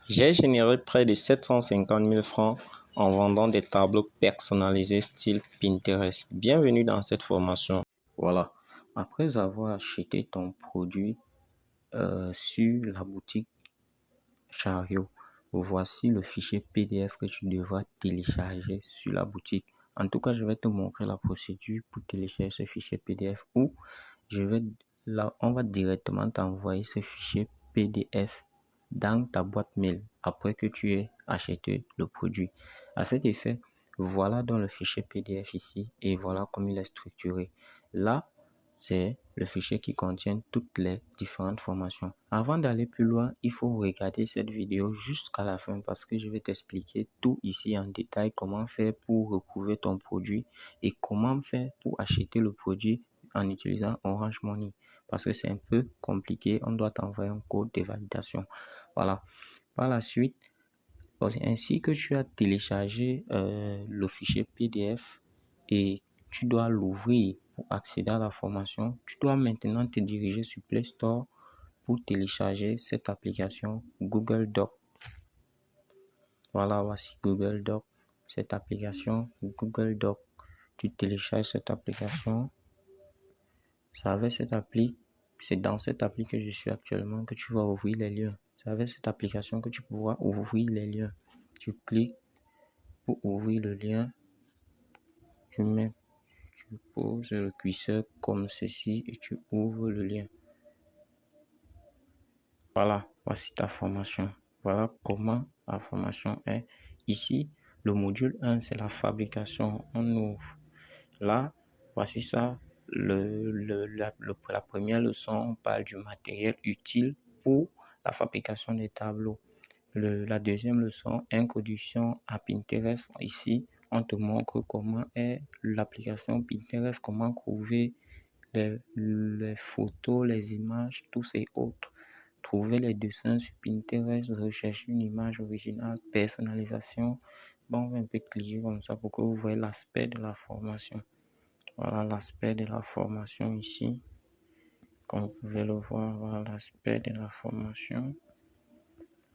J'ai généré près de 750 000 francs en vendant des tableaux personnalisés style Pinterest. Bienvenue dans cette formation. Voilà. Après avoir acheté ton produit sur la boutique Chariot, voici le fichier PDF que tu devras télécharger sur la boutique. En tout cas, je vais te montrer la procédure pour télécharger ce fichier PDF ou on va directement t'envoyer ce fichier PDF dans ta boîte mail après que tu aies acheté le produit. À cet effet, voilà dans le fichier PDF ici et voilà comme il est structuré. Là, c'est le fichier qui contient toutes les différentes formations. Avant d'aller plus loin, il faut regarder cette vidéo jusqu'à la fin parce que je vais t'expliquer tout ici en détail, comment faire pour retrouver ton produit et comment faire pour acheter le produit en utilisant Orange Money parce que c'est un peu compliqué. On doit t'envoyer un code de validation. Voilà. Par la suite, ainsi que tu as téléchargé le fichier PDF et tu dois l'ouvrir pour accéder à la formation, tu dois maintenant te diriger sur Play Store pour télécharger cette application Google Doc. Voilà, voici Google Doc. Cette application Google Doc. Tu télécharges cette application. C'est avec cette appli, c'est dans cette appli que je suis actuellement que tu vas ouvrir les liens. C'est avec cette application que tu pourras ouvrir les liens. Tu cliques pour ouvrir le lien. Tu poses le curseur comme ceci et tu ouvres le lien. Voilà, voici ta formation. Voilà comment la formation est. Ici, le module 1, c'est la fabrication. On ouvre. Là, voici ça. La première leçon, on parle du matériel utile pour la fabrication des tableaux. La deuxième leçon, introduction à Pinterest. Ici, on te montre comment est l'application Pinterest, comment trouver les photos, les images, tous et autres. Trouver les dessins sur Pinterest, rechercher une image originale, personnalisation. Bon, on va un peu cliquer comme ça pour que vous voyez l'aspect de la formation. Voilà l'aspect de la formation ici. Comme vous pouvez le voir, voilà l'aspect de la formation.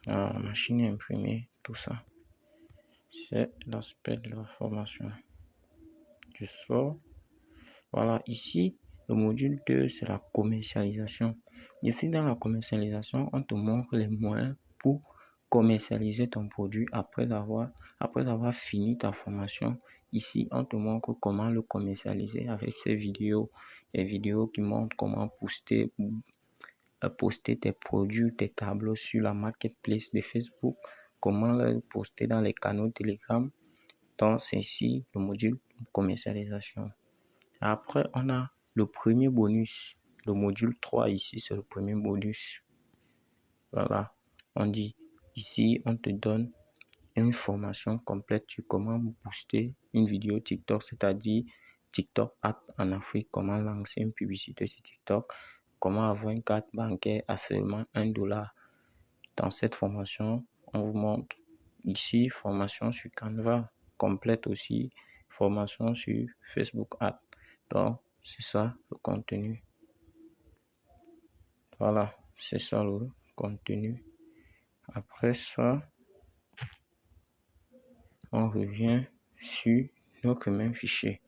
La machine imprimée, tout ça. C'est l'aspect de la formation. Je sors. Voilà, ici, le module 2, c'est la commercialisation. Ici, dans la commercialisation, on te montre les moyens pour commercialiser ton produit après avoir fini ta formation. Ici, on te montre comment le commercialiser avec ces vidéos. Les vidéos qui montrent comment poster tes produits, tes tableaux sur la marketplace de Facebook, comment les poster dans les canaux Telegram. Donc, c'est ici le module commercialisation. Après, on a le premier bonus, le module 3 ici, c'est le premier bonus. Voilà, on dit ici, on te donne une formation complète sur comment booster une vidéo TikTok, c'est-à-dire TikTok Ads en Afrique, comment lancer une publicité sur TikTok, comment avoir une carte bancaire à seulement $1. Dans cette formation, on vous montre ici, formation sur Canva, complète aussi, formation sur Facebook Ads. Donc, c'est ça le contenu. Voilà, c'est ça le contenu. Après ça, on revient sur notre même fichier.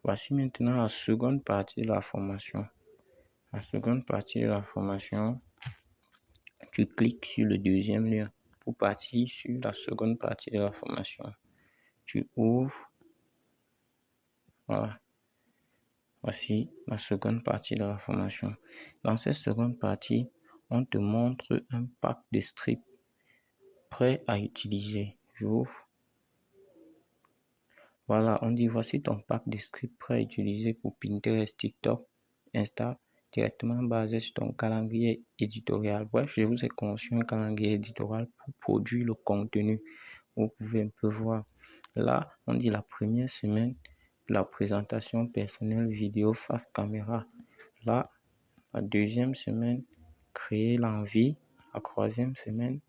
Voici maintenant la seconde partie de la formation. La seconde partie de la formation, tu cliques sur le deuxième lien pour partir sur la seconde partie de la formation. Tu ouvres. Voilà. Voici la seconde partie de la formation. Dans cette seconde partie, on te montre un pack de strips prêt à utiliser. J'ouvre. Voilà, on dit voici ton pack de scripts prêt à utiliser pour Pinterest, TikTok, Insta, directement basé sur ton calendrier éditorial. Bref, je vous ai conçu un calendrier éditorial pour produire le contenu. Vous pouvez un peu voir. Là, on dit la première semaine, la présentation personnelle vidéo face caméra. Là, la deuxième semaine, créer l'envie. La troisième semaine,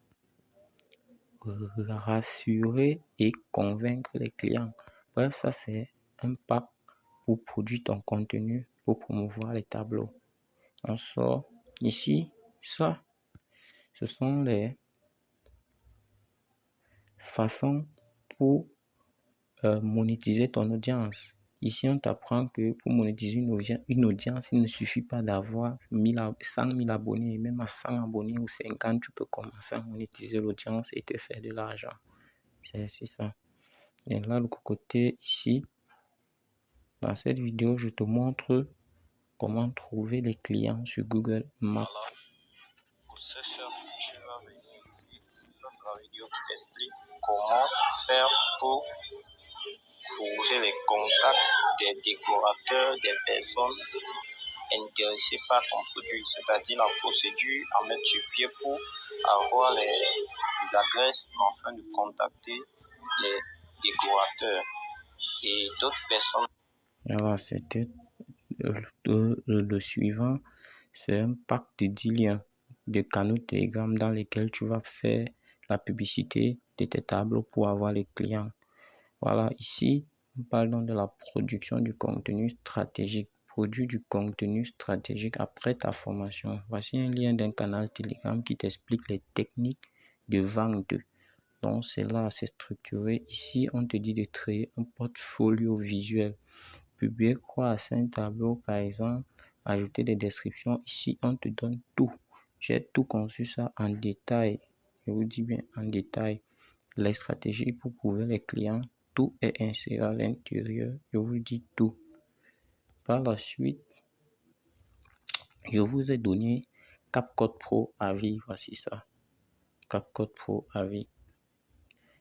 rassurer et convaincre les clients. Bref, ça c'est un pack pour produire ton contenu, pour promouvoir les tableaux. On sort ici, ça, ce sont les façon pour monétiser ton audience. Ici, on t'apprend que pour monétiser une audience, il ne suffit pas d'avoir 100 000 abonnés. Même à 100 abonnés ou 50, tu peux commencer à monétiser l'audience et te faire de l'argent. C'est ça. Et là, le côté ici, dans cette vidéo, je te montre comment trouver les clients sur Google Maps. Voilà. Pour ce faire, tu vas venir ici. Ça, c'est la vidéo qui t'explique comment faire pour trouver les contacts des décorateurs, des personnes intéressées par ton produit, c'est-à-dire la procédure à mettre sur pied pour avoir les adresses afin de contacter les décorateurs et d'autres personnes. Alors, c'était le suivant, c'est un pack de 10 liens de canaux Telegram dans lesquels tu vas faire la publicité de tes tableaux pour avoir les clients. Voilà, ici, nous parlons de la production du contenu stratégique. Produire du contenu stratégique après ta formation. Voici un lien d'un canal Telegram qui t'explique les techniques de vente. Donc, c'est là, c'est structuré. Ici, on te dit de créer un portfolio visuel. Publier quoi à 5 tableaux, par exemple, ajouter des descriptions. Ici, on te donne tout. J'ai tout conçu ça en détail. Je vous dis bien en détail. Les stratégies pour prouver les clients, tout est inséré à l'intérieur. Je vous dis tout. Par la suite, je vous ai donné CapCut Pro à vie. Voici ça. CapCut Pro à vie.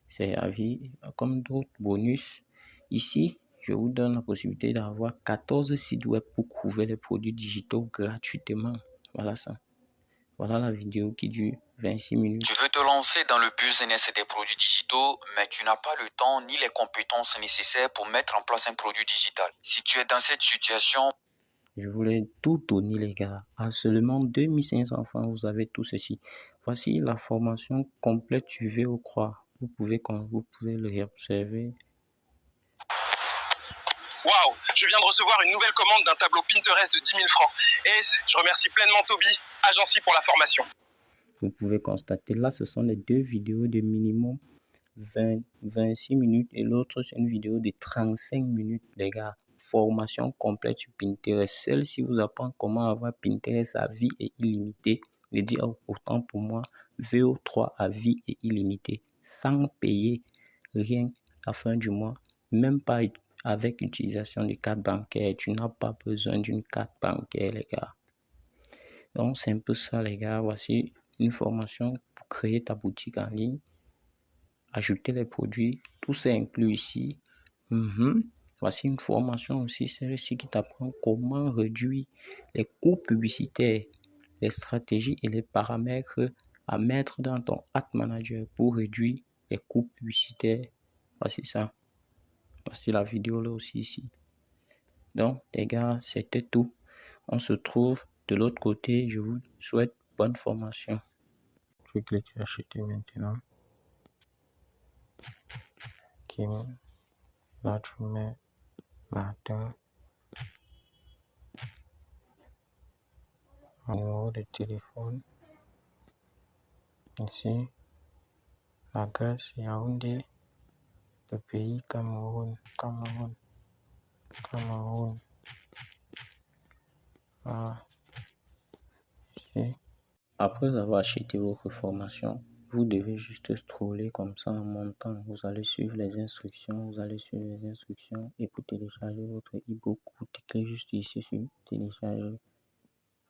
C'est à vie comme d'autres bonus. Ici, je vous donne la possibilité d'avoir 14 sites web pour trouver les produits digitaux gratuitement. Voilà ça. Voilà la vidéo qui dure 26 minutes. Tu veux te lancer dans le business des produits digitaux, mais tu n'as pas le temps ni les compétences nécessaires pour mettre en place un produit digital. Si tu es dans cette situation, je voulais tout donner les gars. À seulement 2500 francs, vous avez tout ceci. Voici la formation complète du VO Croix. Vous pouvez le observer. Waouh, je viens de recevoir une nouvelle commande d'un tableau Pinterest de 10 000 francs. Et je remercie pleinement Toby, Agency, pour la formation. Vous pouvez constater là, ce sont les deux vidéos de minimum 26 minutes et l'autre, c'est une vidéo de 35 minutes, les gars. Formation complète sur Pinterest. Celle-ci vous apprend comment avoir Pinterest à vie et illimité. Je dis pourtant pour moi, VO3 à vie et illimité, sans payer rien à la fin du mois, même pas avec utilisation de carte bancaire. Tu n'as pas besoin d'une carte bancaire, les gars. Donc, c'est un peu ça, les gars. Voici une formation pour créer ta boutique en ligne. Ajouter les produits, tout c'est inclus ici. Voici une formation aussi, celle-ci qui t'apprend comment réduire les coûts publicitaires, les stratégies et les paramètres à mettre dans ton Ad Manager pour réduire les coûts publicitaires. Voici ça. Voici la vidéo là aussi ici. Donc les gars, c'était tout. On se trouve de l'autre côté. Je vous souhaite bonne formation. Je clique sur acheter maintenant. Kim, là tu mets Martin, numéro de téléphone. Ici, l'adresse Yaoundé, le pays Cameroun. Voilà. Ici. Après avoir acheté votre formation, vous devez juste scroller comme ça en montant. Vous allez suivre les instructions, et pour télécharger votre e-book, vous cliquez juste ici sur télécharger.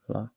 Voilà.